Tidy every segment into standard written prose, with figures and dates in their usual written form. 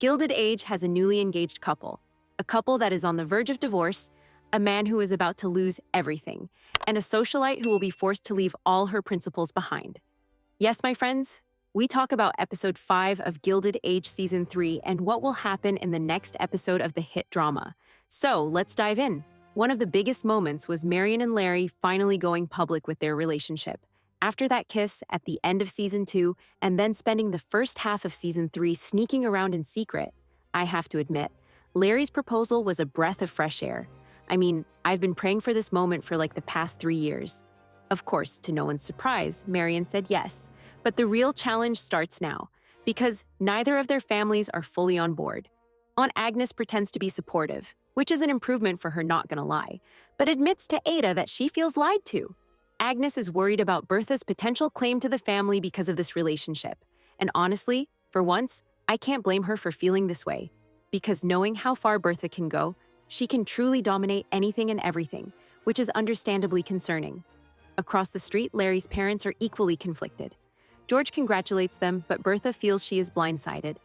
Gilded Age has a newly engaged couple, a couple that is on the verge of divorce, a man who is about to lose everything, and a socialite who will be forced to leave all her principles behind. Yes, my friends, we talk about episode 5 of Gilded Age season 3 and what will happen in the next episode of the hit drama. So, let's dive in. One of the biggest moments was Marian and Larry finally going public with their relationship. After that kiss at the end of season 2 and then spending the first half of season 3 sneaking around in secret, I have to admit, Larry's proposal was a breath of fresh air. I mean, I've been praying for this moment for like the past 3 years. Of course, to no one's surprise, Marian said yes. But the real challenge starts now, because neither of their families are fully on board. Aunt Agnes pretends to be supportive, which is an improvement for her, not gonna lie, but admits to Ada that she feels lied to. Agnes is worried about Bertha's potential claim to the family because of this relationship. And honestly, for once, I can't blame her for feeling this way. Because knowing how far Bertha can go, she can truly dominate anything and everything, which is understandably concerning. Across the street, Larry's parents are equally conflicted. George congratulates them, but Bertha feels she is blindsided.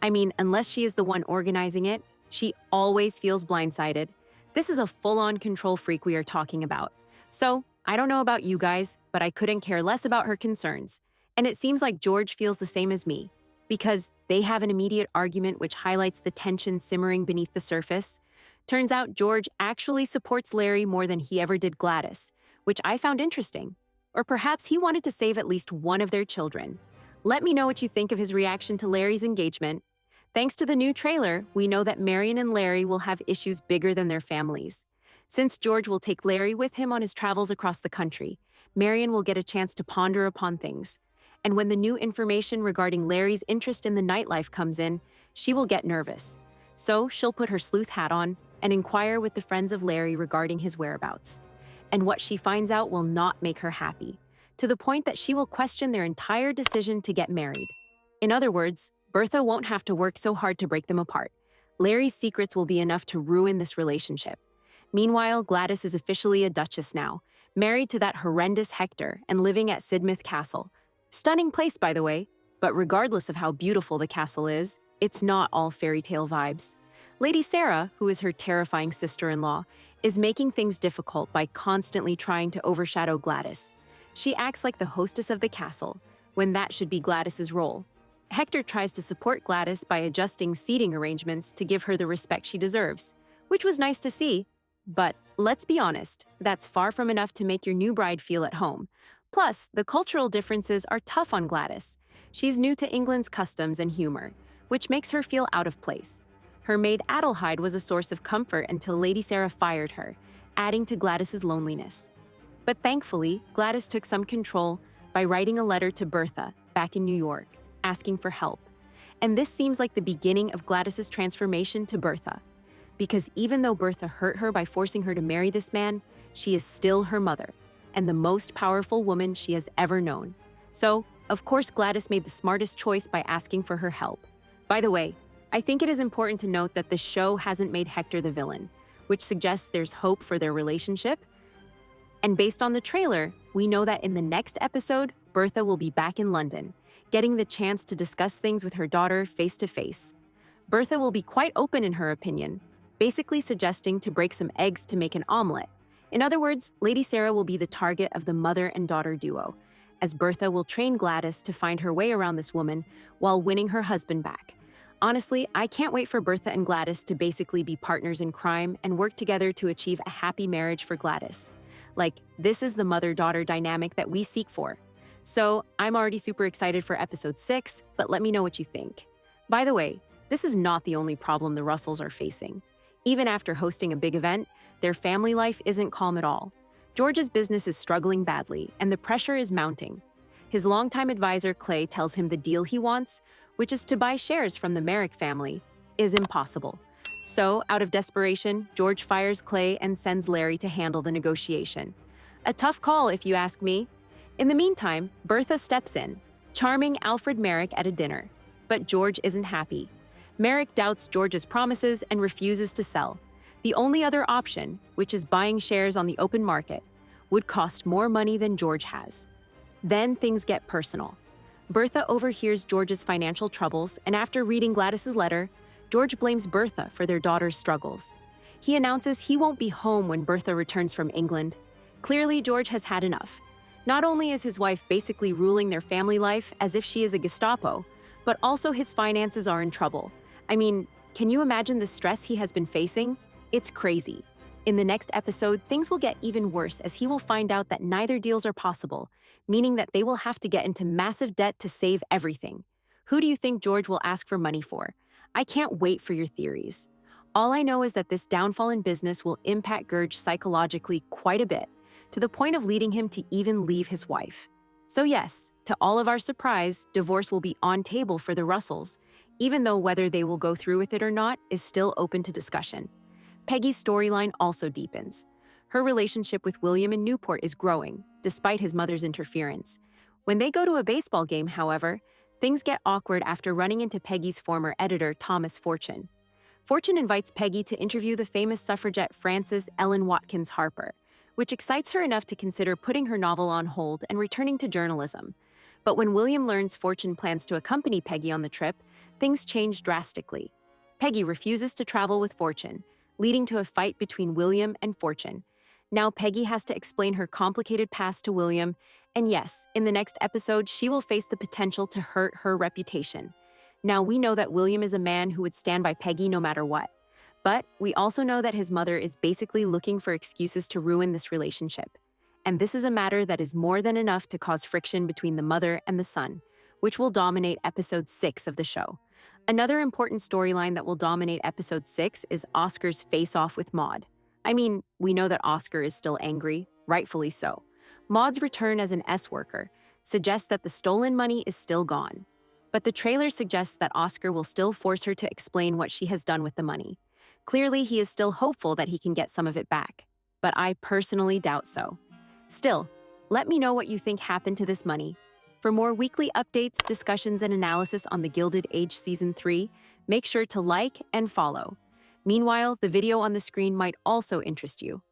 I mean, unless she is the one organizing it, she always feels blindsided. This is a full-on control freak we are talking about. So, I don't know about you guys, but I couldn't care less about her concerns. And it seems like George feels the same as me, because they have an immediate argument which highlights the tension simmering beneath the surface. Turns out George actually supports Larry more than he ever did Glattis, which I found interesting. Or perhaps he wanted to save at least one of their children. Let me know what you think of his reaction to Larry's engagement. Thanks to the new trailer, we know that Marian and Larry will have issues bigger than their families. Since George will take Larry with him on his travels across the country, Marian will get a chance to ponder upon things. And when the new information regarding Larry's interest in the nightlife comes in, she will get nervous. So she'll put her sleuth hat on and inquire with the friends of Larry regarding his whereabouts. And what she finds out will not make her happy, to the point that she will question their entire decision to get married. In other words, Bertha won't have to work so hard to break them apart. Larry's secrets will be enough to ruin this relationship. Meanwhile, Glattis is officially a duchess now, married to that horrendous Hector and living at Sidmouth Castle. Stunning place, by the way, but regardless of how beautiful the castle is, it's not all fairy tale vibes. Lady Sarah, who is her terrifying sister-in-law, is making things difficult by constantly trying to overshadow Glattis. She acts like the hostess of the castle, when that should be Glattis's role. Hector tries to support Glattis by adjusting seating arrangements to give her the respect she deserves, which was nice to see. But let's be honest, that's far from enough to make your new bride feel at home. Plus, the cultural differences are tough on Glattis. She's new to England's customs and humor, which makes her feel out of place. Her maid Adelheid was a source of comfort until Lady Sarah fired her, adding to Glattis's loneliness. But thankfully, Glattis took some control by writing a letter to Bertha back in New York, asking for help. And this seems like the beginning of Glattis's transformation to Bertha. Because even though Bertha hurt her by forcing her to marry this man, she is still her mother, and the most powerful woman she has ever known. So, of course, Glattis made the smartest choice by asking for her help. By the way, I think it is important to note that the show hasn't made Hector the villain, which suggests there's hope for their relationship. And based on the trailer, we know that in the next episode, Bertha will be back in London, getting the chance to discuss things with her daughter face to face. Bertha will be quite open in her opinion, basically suggesting to break some eggs to make an omelet. In other words, Lady Sarah will be the target of the mother and daughter duo, as Bertha will train Glattis to find her way around this woman while winning her husband back. Honestly, I can't wait for Bertha and Glattis to basically be partners in crime and work together to achieve a happy marriage for Glattis. Like, this is the mother-daughter dynamic that we seek for. So, I'm already super excited for episode 6, but let me know what you think. By the way, this is not the only problem the Russells are facing. Even after hosting a big event, their family life isn't calm at all. George's business is struggling badly, and the pressure is mounting. His longtime advisor, Clay, tells him the deal he wants, which is to buy shares from the Merrick family, is impossible. So, out of desperation, George fires Clay and sends Larry to handle the negotiation. A tough call, if you ask me. In the meantime, Bertha steps in, charming Alfred Merrick at a dinner. But George isn't happy. Merrick doubts George's promises and refuses to sell. The only other option, which is buying shares on the open market, would cost more money than George has. Then things get personal. Bertha overhears George's financial troubles, and after reading Glattis's letter, George blames Bertha for their daughter's struggles. He announces he won't be home when Bertha returns from England. Clearly, George has had enough. Not only is his wife basically ruling their family life as if she is a Gestapo, but also his finances are in trouble. I mean, can you imagine the stress he has been facing? It's crazy. In the next episode, things will get even worse as he will find out that neither deals are possible, meaning that they will have to get into massive debt to save everything. Who do you think George will ask for money for? I can't wait for your theories. All I know is that this downfall in business will impact Gurge psychologically quite a bit, to the point of leading him to even leave his wife. So yes, to all of our surprise, divorce will be on table for the Russells, even though whether they will go through with it or not is still open to discussion. Peggy's storyline also deepens. Her relationship with William in Newport is growing, despite his mother's interference. When they go to a baseball game, however, things get awkward after running into Peggy's former editor, Thomas Fortune. Fortune invites Peggy to interview the famous suffragette Frances Ellen Watkins Harper, which excites her enough to consider putting her novel on hold and returning to journalism. But when William learns Fortune plans to accompany Peggy on the trip, things change drastically. Peggy refuses to travel with Fortune, leading to a fight between William and Fortune. Now Peggy has to explain her complicated past to William, and yes, in the next episode, she will face the potential to hurt her reputation. Now we know that William is a man who would stand by Peggy no matter what. But we also know that his mother is basically looking for excuses to ruin this relationship. And this is a matter that is more than enough to cause friction between the mother and the son, which will dominate episode 6 of the show. Another important storyline that will dominate episode 6 is Oscar's face-off with Maud. I mean, we know that Oscar is still angry, rightfully so. Maud's return as an S-worker suggests that the stolen money is still gone. But the trailer suggests that Oscar will still force her to explain what she has done with the money. Clearly, he is still hopeful that he can get some of it back, but I personally doubt so. Still, let me know what you think happened to this money. For more weekly updates, discussions, and analysis on the Gilded Age Season 3, make sure to like and follow. Meanwhile, the video on the screen might also interest you.